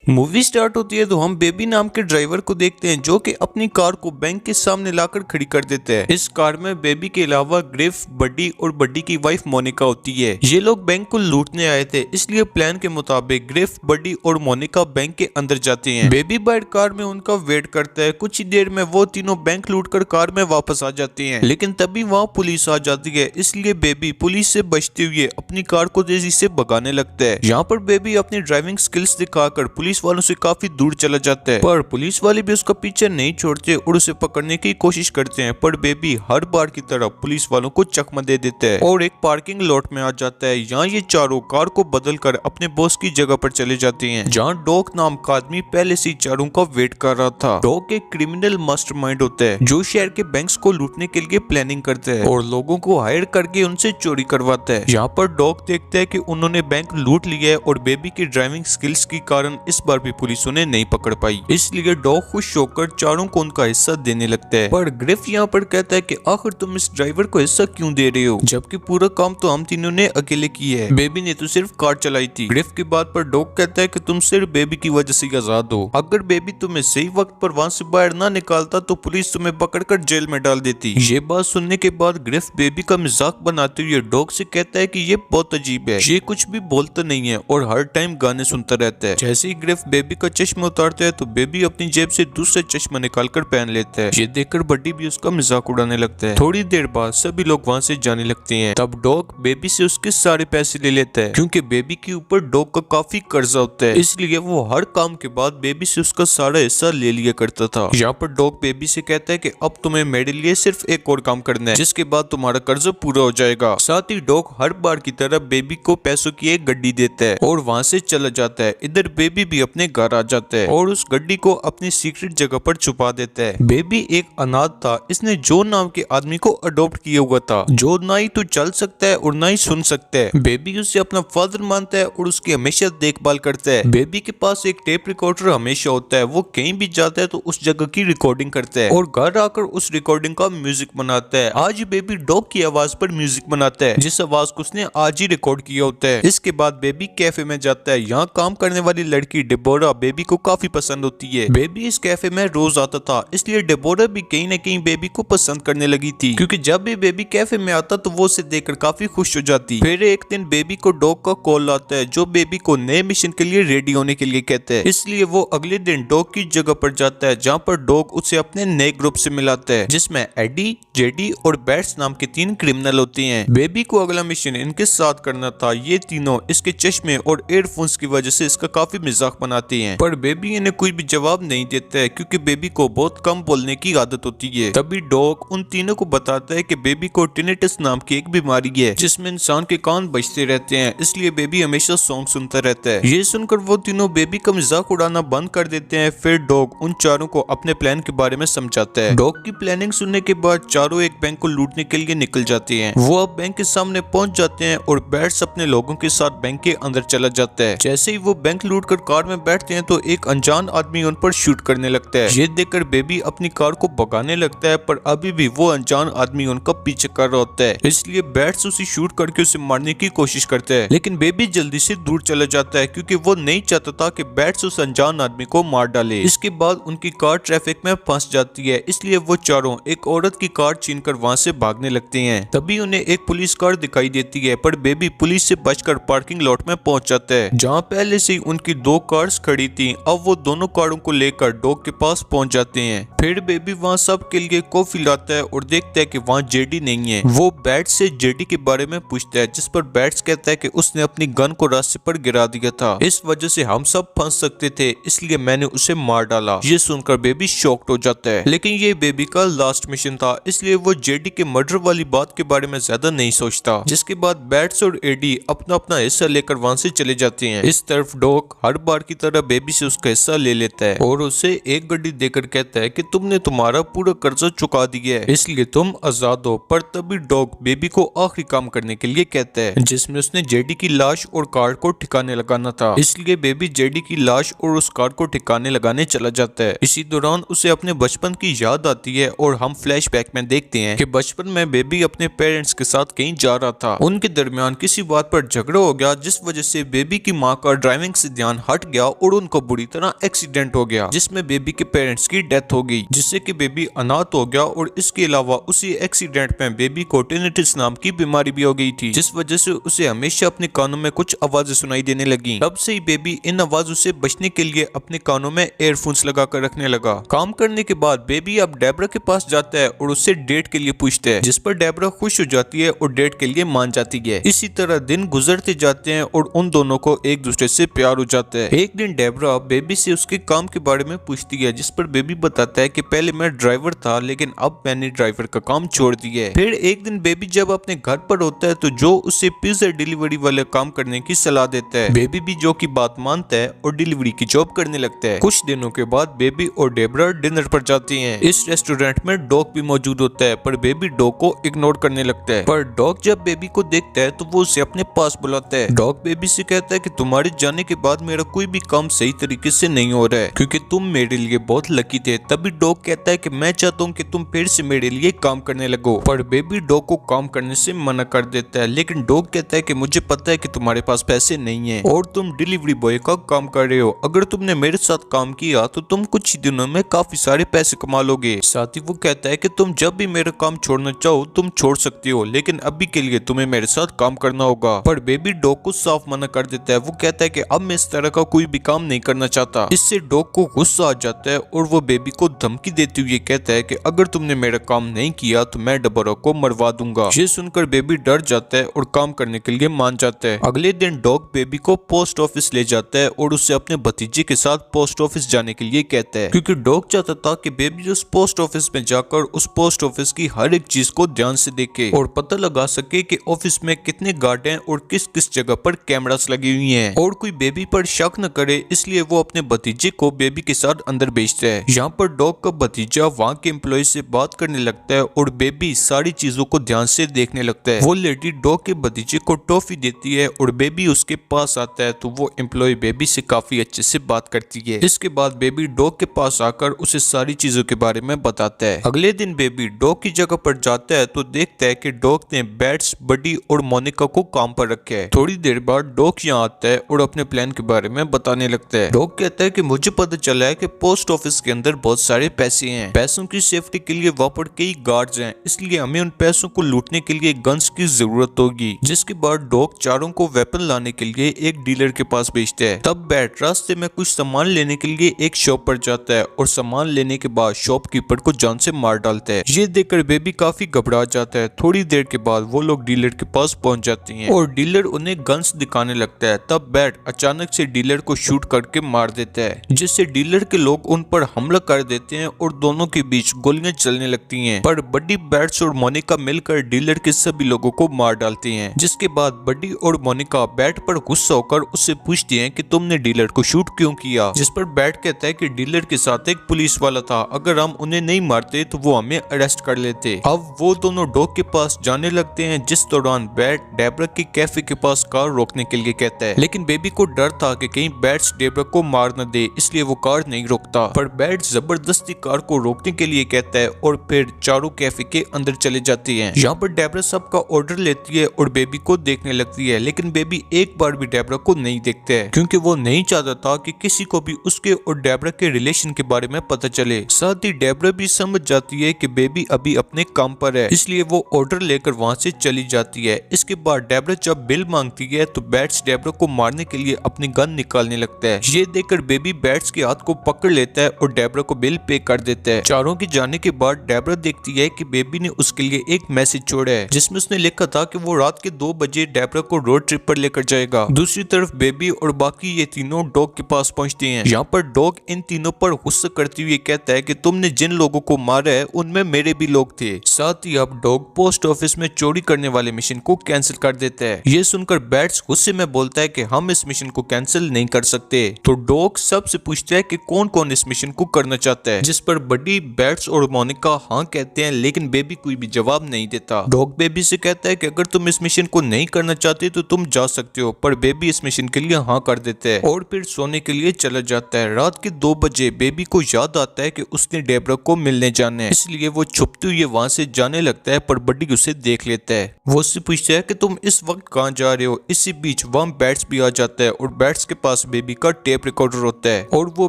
Movie start होती है तो हम बेबी नाम के ड्राइवर को देखते हैं जो कि अपनी कार को बैंक के सामने लाकर खड़ी कर देते हैं। इस कार में बेबी के अलावा ग्रिफ, बड्डी और बड्डी की वाइफ मोनिका होती है। ये लोग बैंक को लूटने आए थे, इसलिए प्लान के मुताबिक ग्रिफ, बड्डी और मोनिका बैंक के अंदर जाते हैं। बेबी बाहर कार में उनका वेट करता है। कुछ ही देर में वो तीनों बैंक लूट कर कार में वापस आ जाते हैं, लेकिन तभी वहाँ पुलिस आ जाती है। इसलिए बेबी पुलिस से बचते हुए अपनी कार को तेजी से भगाने लगता है। यहाँ पर बेबी अपनी ड्राइविंग स्किल्स दिखाकर पुलिस वालों से काफी दूर चला जाता है, पर पुलिस वाले भी उसका पीछे नहीं छोड़ते और उसे पकड़ने की कोशिश करते हैं। पर बेबी हर बार की तरह पुलिस वालों को चकमा दे देता है और एक पार्किंग लॉट में आ जाता है। यहाँ ये चारों कार को बदलकर अपने बॉस की जगह पर चले जाते हैं, जहाँ डॉग नाम का आदमी पहले से चारों का वेट कर रहा था। डॉग एक क्रिमिनल मास्टरमाइंड होता है जो शहर के बैंक्स को लूटने के लिए प्लानिंग करता है और लोगों को हायर करके उनसे चोरी करवाता है। यहाँ पर डॉग देखता है कि उन्होंने बैंक लूट लिया है और बेबी की ड्राइविंग स्किल्स के कारण इस बार भी पुलिस उन्हें नहीं पकड़ पाई। इसलिए डॉग खुश होकर चारों को उनका हिस्सा देने लगता है। पर ग्रिफ यहाँ पर कहता है कि आखिर तुम इस ड्राइवर को हिस्सा क्यों दे रहे हो, जबकि पूरा काम तो हम तीनों ने अकेले किया है। बेबी ने तो सिर्फ कार चलाई थी। ग्रिफ की बात पर डॉग कहता है कि तुम सिर्फ बेबी की वजह से आजाद हो। अगर बेबी तुम्हें सही वक्त पर वहाँ से बाहर ना निकालता तो पुलिस तुम्हें पकड़कर जेल में डाल देती। ये बात सुनने के बाद ग्रिफ बेबी का मजाक बनाते हुए डॉग से कहता है कि ये बहुत अजीब है, ये कुछ भी बोलता नहीं है और हर टाइम गाने सुनता रहता है। जैसे ही ग्रिफ बेबी का चश्मा उतारता है तो बेबी अपनी जेब से दूसरा चश्मा निकालकर पहन लेता है। ये देखकर बड्डी भी उसका मजाक उड़ाने लगता है। थोड़ी देर बाद सभी लोग वहाँ से जाने लगते हैं। तब डॉग बेबी से उसके सारे पैसे ले लेता है, क्योंकि बेबी के ऊपर डॉग का काफी कर्जा होता है, इसलिए वो हर काम के बाद बेबी से उसका सारा हिस्सा ले लिया करता था। यहाँ पर डॉग बेबी से कहता है कि अब तुम्हें मेरे लिए सिर्फ एक और काम करना है, जिसके बाद तुम्हारा कर्जा पूरा हो जाएगा। साथ ही डॉग हर बार की तरह बेबी को पैसों की एक गड्डी देता है और वहाँ से चला जाता है। इधर बेबी भी अपने घर आ जाता है और उस गड्डी को अपनी सीक्रेट जगह पर छुपा देता है। बेबी एक अनाथ था, इसने जो नाम के आदमी को अडॉप्ट किया हुआ था, जो ना ही तो चल सकता है और ना ही सुन सकता है। बेबी उसे अपना फादर मानता है और उसकी हमेशा देखभाल करता है। बेबी के पास एक टेप रिकॉर्डर हमेशा होता है, वो कहीं भी जाता है तो उस जगह की रिकॉर्डिंग करता है और घर आकर उस रिकॉर्डिंग का म्यूजिक बनाता है। आज बेबी डॉग की आवाज पर म्यूजिक बनाता है, जिस आवाज को उसने आज ही रिकॉर्ड किया होता है। इसके बाद बेबी कैफे में जाता है। यहाँ काम करने वाली लड़की डेबोरा बेबी को काफी पसंद होती है। बेबी इस कैफे में रोज आता था, इसलिए डेबोरा भी कहीं न कहीं बेबी को पसंद करने लगी थी, क्योंकि जब भी बेबी कैफे में आता तो वो उसे देखकर काफी खुश हो जाती। फिर एक दिन बेबी को डॉग का कॉल आता है, जो बेबी को नए मिशन के लिए रेडी होने के लिए कहता है। इसलिए वो अगले दिन डॉग की जगह पर जाता है, जहाँ पर डॉग उसे अपने नए ग्रुप से मिलाता है, जिसमें एडी, जेडी और बैट्स नाम के 3 क्रिमिनल होते हैं। बेबी को अगला मिशन इनके साथ करना था। ये तीनों इसके चश्मे और एयरफोन्स की वजह से इसका काफी मजाक बनाते हैं, पर बेबी इन्हें कोई भी जवाब नहीं देता है, क्योंकि बेबी को बहुत कम बोलने की आदत होती है। तभी डॉग उन तीनों को बताता है कि बेबी को टिनिटस नाम की एक बीमारी है, जिसमें इंसान के कान बजते रहते हैं, इसलिए बेबी हमेशा सॉन्ग सुनता रहता है। ये सुनकर वो तीनों बेबी का मजाक उड़ाना बंद कर देते हैं। फिर डॉग उन चारों को अपने प्लान के बारे में समझाता है। डॉग की प्लानिंग सुनने के बाद चारों एक बैंक को लूटने के लिए निकल जाते हैं। वो अब बैंक के सामने पहुंच जाते हैं और बैट्स अपने लोगों के साथ बैंक के अंदर चला जाता है। जैसे ही वो बैंक लूट कर कार में बैठते हैं तो एक अनजान आदमी उन पर शूट करने लगता है। ये देखकर बेबी अपनी कार को भगाने लगता है, पर अभी भी वो अनजान आदमी उनका पीछे कर रहा होता है, इसलिए बैट्स उसे शूट करके उसे मारने की कोशिश करता है। लेकिन बेबी जल्दी से दूर चला जाता है, क्योंकि वो नहीं चाहता था कि बैट्स उस अनजान आदमी को मार डाले। इसके बाद उनकी कार ट्रैफिक में फंस जाती है, इसलिए वो चारों एक औरत की कार छीनकर वहाँ से भागने लगते हैं। तभी उन्हें एक पुलिस कार दिखाई देती है, पर बेबी पुलिस से बचकर पार्किंग लॉट में पहुंच जाता है, जहाँ पहले से उनकी 2 कार्स खड़ी थी। अब वो दोनों कारों को लेकर डॉग के पास पहुंच जाते हैं। फिर बेबी वहाँ सब के लिए कॉफी लाता है और देखता है कि वहाँ जेडी नहीं है। वो बैट्स से जेडी के बारे में पूछता है, जिस पर बैट्स कहता है कि उसने अपनी गन को रास्ते पर गिरा दिया था, इस वजह से हम सब फंस सकते थे, इसलिए मैंने उसे मार डाला। ये सुनकर बेबी शॉक्ड हो जाता है, लेकिन ये बेबी का लास्ट मिशन था, इसलिए वो जेडी के मर्डर वाली बात के बारे में ज्यादा नहीं सोचता। जिसके बाद बैट्स और एडी अपना अपना हिस्सा लेकर वहाँ से चले जाते हैं। इस तरफ डॉग हर बार की तरह बेबी से उसका हिस्सा ले लेता है और उसे एक गड्डी देकर कहता है कि तुमने तुम्हारा पूरा कर्जा चुका दिया है, इसलिए तुम आजाद हो। पर तभी डॉग बेबी को आखिरी काम करने के लिए कहता है, जिसमें उसने जेडी की लाश और कार को ठिकाने लगाना था, इसलिए बेबी जेडी की लाश और उस कार को ठिकाने लगाने चला जाता है। इसी दौरान उसे अपने बचपन की याद आती है और हम फ्लैशबैक में देखते हैं कि बचपन में बेबी अपने पेरेंट्स के साथ कहीं जा रहा था। उनके दरमियान किसी बात पर झगड़ा हो गया, जिस वजह से बेबी की माँ का ड्राइविंग से ध्यान हट गया और उनको बुरी तरह एक्सीडेंट हो गया जिसमें बेबी के पेरेंट्स की डेथ हो गई, जिससे कि बेबी अनाथ हो गया। और इसके अलावा उसी एक्सीडेंट में बेबी को टिनिटस नाम की बीमारी भी हो गई थी, जिस वजह से उसे हमेशा अपने कानों में कुछ आवाजें सुनाई देने लगी। तब से ही बेबी इन आवाजों से बचने के लिए अपने कानों में एयरफोन्स लगाकर रखने लगा। काम करने के बाद बेबी अब डेब्रा के पास जाता है और उससे डेट के लिए पूछता है, जिस पर डेब्रा खुश हो जाती है और डेट के लिए मान जाती है। इसी तरह दिन गुजरते जाते हैं और उन दोनों को एक दूसरे से प्यार हो जाता है। एक दिन डेब्रा बेबी से उसके काम के बारे में पूछती है, जिस पर बेबी बताता है कि पहले मैं ड्राइवर था लेकिन अब मैंने ड्राइवर का काम छोड़ दिया है। फिर एक दिन बेबी जब अपने घर पर होता है तो जो उसे पिज्जा डिलीवरी वाले काम करने की सलाह देता है। बेबी भी जो की बात मानता है और डिलीवरी की जॉब करने लगता है। कुछ दिनों के बाद बेबी और डेब्रा डिनर पर जाती हैं। इस रेस्टोरेंट में डॉग भी मौजूद होता है, पर बेबी डॉग को इग्नोर करने लगता है। पर डॉग जब बेबी को देखता है तो वो उसे अपने पास बुलाता है। डॉग बेबी से कहता है कि तुम्हारे जाने के बाद मेरा कोई भी काम सही तरीके से नहीं हो रहा है क्योंकि तुम मेरे लिए बहुत लकी थे। तभी डॉग कहता है कि मैं चाहता हूँ कि तुम फिर से मेरे लिए काम करने लगो, पर बेबी डॉग को काम करने से मना कर देता है। लेकिन डॉग कहता है कि मुझे पता है कि तुम्हारे पास पैसे नहीं है और तुम डिलीवरी बॉय का काम कर रहे हो। अगर तुमने मेरे साथ काम किया तो तुम कुछ ही दिनों में काफी सारे पैसे कमा लोगे। साथ ही वो कहता है कि तुम जब भी मेरा काम छोड़ना चाहो तुम छोड़ सकती हो, लेकिन अभी के लिए तुम्हें मेरे साथ काम करना होगा। पर बेबी डॉग को साफ मना कर देता है। वो कहता है कि अब मैं इस तरह का कोई भी काम नहीं करना चाहता। इससे डॉग को गुस्सा आ जाता है और वो बेबी को धमकी देते हुए कहता है कि अगर तुमने मेरा काम नहीं किया तो मैं डेबोरा को मरवा दूंगा। ये सुनकर बेबी डर जाता है और काम करने के लिए मान जाता है। अगले दिन डॉग बेबी को पोस्ट ऑफिस ले जाता है और उससे अपने भतीजे के साथ पोस्ट ऑफिस जाने के लिए कहता है, क्योंकि डॉग चाहता था कि बेबी उस पोस्ट ऑफिस में जाकर उस पोस्ट ऑफिस की हर एक चीज को ध्यान से देखे और पता लगा सके कि ऑफिस में कितने गार्ड हैं और किस किस जगह पर कैमरास लगी हुई हैं और कोई बेबी पर शक न करे। इसलिए वो अपने भतीजे को बेबी के साथ अंदर भेजता है। यहाँ पर डॉग का भतीजा वहाँ के एम्प्लॉय से बात करने लगता है और बेबी सारी चीजों को ध्यान से देखने लगता है। वो लेडी डॉग के भतीजे को टॉफी देती है और बेबी उसके पास आता है तो वो एम्प्लॉय बेबी से काफी अच्छे से बात करती है। इसके बाद बेबी डॉग के पास आकर उसे सारी चीजों के बारे में बताता है। अगले दिन बेबी डॉग की जगह पर जाता है तो देखता है कि डॉग ने बैट्स, बडी और मोनिका को काम पर रखा है। थोड़ी देर बाद डॉग यहाँ आता है और अपने प्लान के बारे में बताने लगता है। डॉग कहता है कि मुझे पता चला है कि पोस्ट ऑफिस के अंदर बहुत सारे पैसे हैं। पैसों की सेफ्टी के लिए वहाँ पर कई गार्ड्स हैं, इसलिए हमें उन पैसों को लूटने के लिए गन्स की जरूरत होगी। जिसके बाद डॉग चारों को वेपन लाने के लिए एक डीलर के पास भेजता है। तब बैट रास्ते में कुछ सामान लेने के लिए एक शॉप पर जाता है और सामान लेने के बाद शॉपकीपर को जान से मार डालता है। ये देखकर बेबी काफी घबरा जाता है। थोड़ी देर के बाद वो लोग डीलर के पास पहुंच जाते हैं और डीलर उन्हें गन्स दिखाने लगता है। तब बैट अचानक से डीलर को शूट करके मार देता है, जिससे डीलर के लोग उन पर हमला कर देते हैं और दोनों के बीच गोलियां चलने लगती हैं। पर बड्डी, बैट्स और मोनिका मिलकर डीलर के सभी लोगों को मार डालते हैं। जिसके बाद बड्डी और मोनिका बैट पर गुस्सा होकर उससे पूछती हैं कि तुमने डीलर को शूट क्यों किया। जिस पर बैट कहता है कि डीलर के साथ एक पुलिस वाला था, अगर हम उन्हें नहीं मारते तो वो हमें अरेस्ट कर लेते। अब वो दोनों डॉग के पास जाने लगते हैं, जिस दौरान बैट डेब्रा के कैफे के पास कार रोकने के लिए कहता है। लेकिन बेबी को डर था कि कहीं बैट्स डेब्रा को मार न दे, इसलिए वो कार नहीं रोकता। पर बैट जबरदस्ती कार को रोकने के लिए कहता है और फिर चारों कैफे के अंदर चले जाते हैं। यहाँ पर डेब्रा सबका ऑर्डर लेती है और बेबी को देखने लगती है, लेकिन बेबी एक बार भी डेब्रा को नहीं देखता है क्योंकि वो नहीं चाहता था कि किसी को भी उसके और डेब्रा के रिलेशन के बारे में पता चले। साथ ही डेब्रा भी समझ जाती है कि बेबी अभी अपने काम पर है, इसलिए वो ऑर्डर लेकर वहाँ से चली जाती है। इसके बाद डेब्रा जब बिल मांगती है तो बैट्स डेब्रा को मारने के लिए अपनी गन निकालने लगता है। ये देखकर बेबी बैट्स के हाथ को पकड़ लेता है और डेब्रा को बिल पे कर देता है। चारों के जाने के बाद डेब्रा देखती है कि बेबी ने उसके लिए एक मैसेज छोड़ा है, जिसमें उसने लिखा था कि वो रात के 2 बजे डेब्रा को रोड ट्रिप पर लेकर जाएगा। दूसरी तरफ बेबी और बाकी ये तीनों डॉग के पास पहुंचते हैं। यहाँ पर डॉग इन तीनों पर गुस्सा करते हुए कहता है कि तुमने जिन लोगों को मारा है उनमें मेरे भी लोग थे। साथ ही अब डॉग पोस्ट ऑफिस में चोरी करने वाले मिशन को कैंसिल कर देता है। ये सुनकर बैट्स गुस्से में बोलता है कि हम इस मिशन को कैंसिल नहीं कर सकते। तो डॉग सबसे पूछता है कि कौन कौन इस मिशन को करना चाहता है, जिस पर बड्डी, बैट्स और मोनिका हाँ कहते हैं, लेकिन बेबी कोई भी जवाब नहीं देता। डॉग बेबी से कहता है कि अगर तुम इस मिशन को नहीं करना चाहते तो तुम जा सकते हो, पर बेबी इस मिशन के लिए हाँ कर देता है और फिर सोने के लिए चला जाता है। रात के 2 बजे बेबी को याद आता है कि उसने डेब्रा को मिलने जाना है, इसलिए वो छुपते हुए वहाँ से जाने लगता है, पर बड्डी उसे देख लेता है। वो उससे पूछता है कि तुम इस वक्त कहाँ जा रहे हो। इसी बीच वहाँ बैट्स भी आ जाता है और बैट्स के पास बेबी का टेप रिकॉर्डर होता है और वो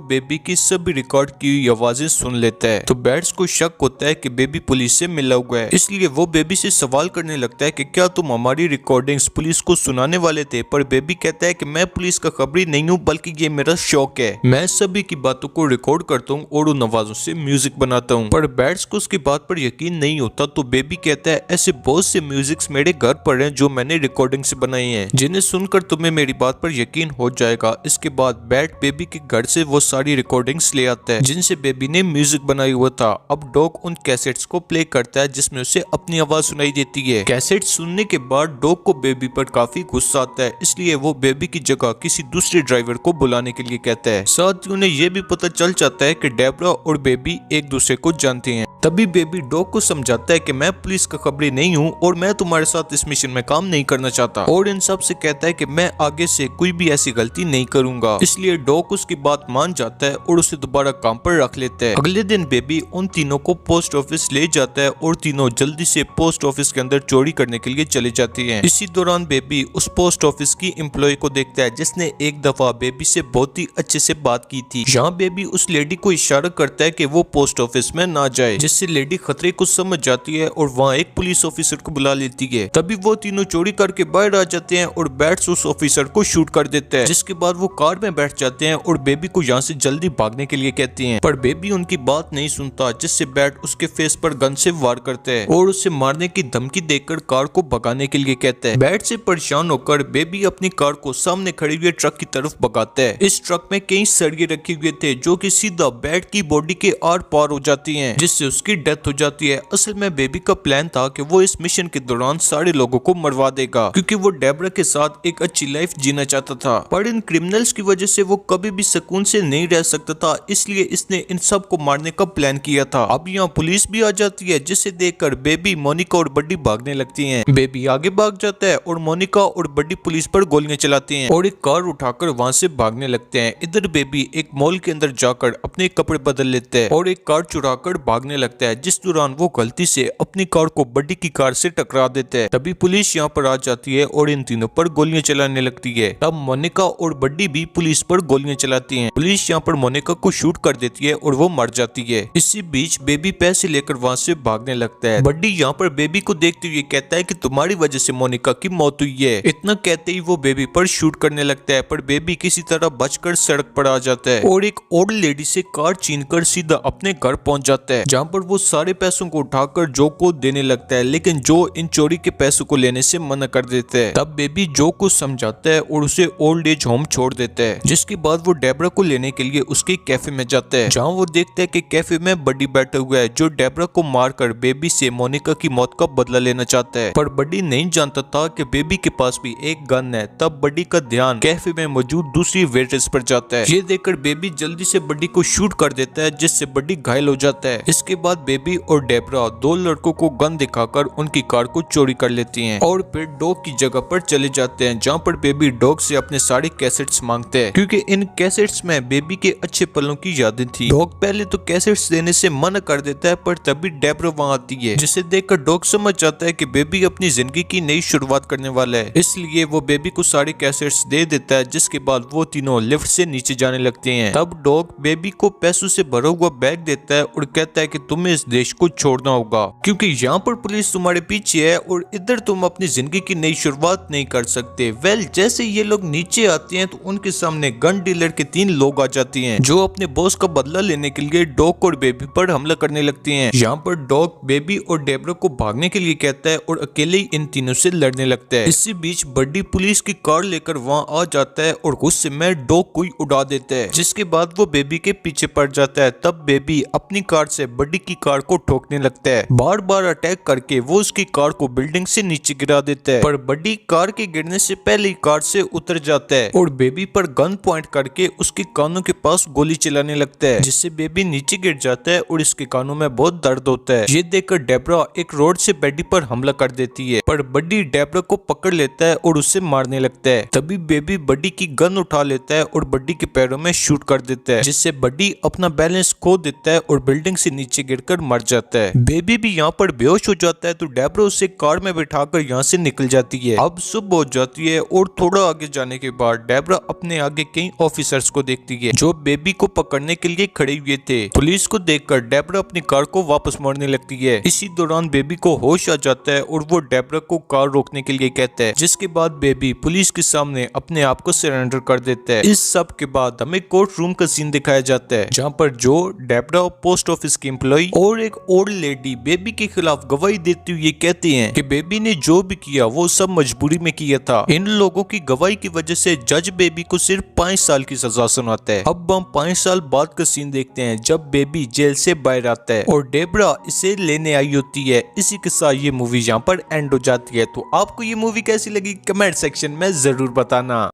बेबी की सभी रिकॉर्ड की हुई आवाजें सुन लेता है। तो बैट्स को शक होता है कि बेबी पुलिस से मिला हुआ है, इसलिए वो बेबी से सवाल करने लगता है कि क्या तुम हमारी रिकॉर्डिंग्स पुलिस को सुनाने वाले थे। पर बेबी कहता है कि मैं पुलिस का खबरी नहीं हूँ, बल्कि ये मेरा शौक है। मैं सभी की बातों को रिकॉर्ड करता हूँ और उन आवाजों से म्यूजिक बनाता हूँ। पर बैट्स को उसकी बात पर यकीन नहीं होता। तो बेबी कहता है ऐसे बहुत से म्यूजिक्स मेरे घर पर हैं जो मैंने रिकॉर्डिंग से बनाई हैं, जिन्हें सुनकर तुम्हें मेरी बात पर यकीन हो जाएगा। इसके बाद बैट बेबी के घर से वो सारी रिकॉर्डिंग्स ले आता है जिनसे बेबी ने म्यूजिक बनाया हुआ था। अब डॉग उन कैसेट्स को प्ले करता है जिसमें उसे अपनी आवाज सुनाई देती है। कैसेट सुनने के बाद डॉग को बेबी पर काफी गुस्सा आता है, इसलिए वो बेबी की जगह किसी दूसरे ड्राइवर को बुलाने के लिए कहता है। साथ ही उन्हें यह भी पता चल जाता है कि डेब्रा और बेबी एक दूसरे को जानते हैं। तभी बेबी डॉग को समझाता है कि मैं पुलिस का खबरी नहीं हूँ और मैं तुम्हारे साथ इस मिशन में काम नहीं करना चाहता, और इन सब से कहता है कि मैं आगे से कोई भी ऐसी गलती नहीं करूंगा। इसलिए डॉग उसकी बात मान जाता है और उसे दोबारा काम पर रख लेता है। अगले दिन बेबी उन तीनों को पोस्ट ऑफिस ले जाता है और तीनों जल्दी से पोस्ट ऑफिस के अंदर चोरी करने के लिए चले जाती हैं। इसी दौरान बेबी उस पोस्ट ऑफिस की एम्प्लॉय को देखता है जिसने एक दफा बेबी से बहुत ही अच्छे से बात की थी। यहाँ बेबी उस लेडी को इशारा करता है कि वो पोस्ट ऑफिस में ना जाए, जिससे लेडी खतरे को समझ जाती है और वहाँ एक पुलिस ऑफिसर को बुला लेती है। तभी वो तीनों चोरी करके बाहर आ जाते हैं और बैट्स उस ऑफिसर को शूट कर देता है, जिसके बाद वो कार में बैठ जाते हैं और बेबी को यहाँ से जल्दी भागने के लिए कहते हैं। पर बेबी उनकी बात नहीं सुनता, जिससे बैट उसके फेस पर गन से वार करता है और उसे मारने की धमकी देकर कार को भगाने के लिए कहता है। बैट से परेशान होकर बेबी अपनी कार को सामने खड़े हुए ट्रक की तरफ भगाता है। इस ट्रक में कई सरिये रखे हुए थे जो कि सीधा बैट की बॉडी के आर पार हो जाती हैं, जिससे उसकी डेथ हो जाती है। असल में बेबी का प्लान था कि वो इस मिशन के दौरान सारे लोगों को मरवा देगा, क्योंकि वो डेब्रा के साथ एक अच्छी लाइफ जीना चाहता था। पर इन क्रिमिनल्स की वजह से वो कभी भी सुकून से नहीं रह सकता था, इसलिए इसने इन सब को मारने का प्लान किया था। अब यहाँ पुलिस भी आ जाती है, जिसे देखकर बेबी, मोनिका और बड्डी भागने लगती हैं। बेबी आगे भाग जाता है और मोनिका और बड्डी पुलिस पर गोलियां चलाती हैं और एक कार उठाकर वहाँ से भागने लगते हैं। इधर बेबी एक मॉल के अंदर जाकर अपने कपड़े बदल लेता है और एक कार चुराकर भागने लगता है, जिस दौरान वो गलती से अपनी कार को बड्डी की कार से टकरा देता है। तभी पुलिस यहाँ पर आ जाती है और इन तीनों पर गोलियां चलाने लगती है। तब मोनिका और बड्डी भी पुलिस पर गोलियां चलाती हैं। पुलिस यहाँ पर मोनिका को शूट कर देती है और वो मर जाती है। इसी बीच बेबी पैसे लेकर वहाँ से भागने लगता है। बड्डी यहाँ पर बेबी को देखते हुए कहता है कि तुम्हारी वजह से मोनिका की मौत हुई है। इतना कहते ही वो बेबी पर शूट करने लगता है, पर बेबी किसी तरह बचकर सड़क पर आ जाता है और एक ओल्ड लेडी से कार छीनकर सीधा अपने घर पहुंच जाता है, जहाँ पर वो सारे पैसों को उठाकर जो को देने लगता है, लेकिन जो इन चोरी के पैसों को लेने से मना कर देता है। तब बेबी जो को समझाता है और उसे ओल्ड एज होम छोड़ देता है, जिसके बाद वो डेब्रा को लेने के लिए उसके कैफे में जाता है, जहाँ वो देखता है कि कैफे में बड्डी बैठा हुआ है जो डेब्रा को मारकर बेबी से मोनिका की मौत का बदला लेना चाहता है। पर बड्डी नहीं जानता था कि बेबी के पास भी एक गन है। तब बड्डी का ध्यान कैफे में मौजूद दूसरी वेट्रेस पर जाता है। ये देखकर बेबी जल्दी से बड्डी को शूट कर देता है, जिससे बड्डी घायल हो जाता है। इसके बाद बेबी और डेब्रा दो लड़कों को गन दिखाकर उनकी कार को चोरी कर लेती हैं और फिर डॉग की जगह पर चले जाते हैं, जहाँ पर बेबी डॉग से अपने सारे कैसेट्स मांगते हैं, क्योंकि इन कैसेट्स में बेबी के अच्छे पलों की यादें थी। डॉग पहले तो कैसेट्स देने से मना कर देता है, पर तभी डेब्रा वहाँ आती है, जिसे देखकर डॉग समझ जाता है कि बेबी अपनी जिंदगी की नई शुरुआत करने वाला है। इसलिए वो बेबी को सारे कैसेट्स दे देता है, जिसके बाद वो तीनों लिफ्ट से नीचे जाने लगते हैं। तब डॉग बेबी को पैसों से भरा हुआ बैग देता है और कहता है कि तुम्हें इस देश को छोड़ना होगा, क्योंकि यहाँ पर पुलिस तुम्हारे पीछे है और इधर तुम अपनी जिंदगी की नई शुरुआत नहीं कर सकते। जैसे ये लोग नीचे आते हैं तो उनके सामने गन डीलर के 3 लोग आ जाते हैं, जो अपने बॉस का बदला लेने के लिए डॉग और बेबी पर हमला करने लगते हैं। यहाँ पर डॉग बेबी और डेब्रा को भागने के लिए कहता है और अकेले ही इन तीनों से लड़ने लगता है। इसी बीच बड्डी पुलिस की कार लेकर वहाँ आ जाता है और गुस्से में डॉग को ही उड़ा देता है, जिसके बाद वो बेबी के पीछे पड़ जाता है। तब बेबी अपनी कार से बड्डी की कार को ठोकने लगता है। बार बार अटैक करके वो उसकी कार को बिल्डिंग से नीचे गिरा देता है, पर बड्डी कार के गिरने से पहले ही कार से उतर जाता है और बेबी पर गन पॉइंट करके उसके कानों के पास गोली चलाने लगता है, जिससे बेबी नीचे गिर जाता है और इसके कानों में बहुत दर्द होता है। ये देखकर डेब्रा एक रोड से बड्डी पर हमला कर देती है, पर बड्डी डेब्रा को पकड़ लेता है और उसे मारने लगता है। तभी बेबी बड्डी की गन उठा लेता है और बड्डी के पैरों में शूट कर देता है, जिससे बड्डी अपना बैलेंस खो देता है और बिल्डिंग से नीचे गिरकर मर जाता है। बेबी भी यहाँ पर बेहोश हो जाता है तो डेबरा उसे कार में बिठाकर यहाँ से निकल जाती है। अब सुबह हो जाती है और थोड़ा आगे जाने के बाद डेबरा अपने आगे कई ऑफिसर्स को देखती है जो बेबी को पकड़ने के लिए खड़े हुए थे। पुलिस को देखकर डेबरा अपनी कार को वापस मोड़ने लगती है। इसी दौरान बेबी को होश आ जाता है और वो डेबरा को कार रोकने के लिए कहता है, जिसके बाद बेबी पुलिस के सामने अपने आप को सरेंडर कर देता है। इस सब के बाद हमें कोर्ट रूम का सीन दिखाया जाता है जहाँ पर जो डेबरा पोस्ट ऑफिस की एम्प्लॉय और एक ओल्ड लेडी बेबी के खिलाफ गवाही देते हुए कहती हैं कि बेबी ने जो भी किया वो सब मजबूरी में किया था। इन लोगों की गवाही की वजह से जज बेबी को सिर्फ 5 साल की सजा सुनाता है। अब हम 5 साल बाद का सीन देखते हैं जब बेबी जेल से बाहर आता है और डेबरा इसे लेने आई होती है। इसी के साथ ये मूवी यहाँ पर एंड हो जाती है। तो आपको ये मूवी कैसी लगी कमेंट सेक्शन में जरूर बताना।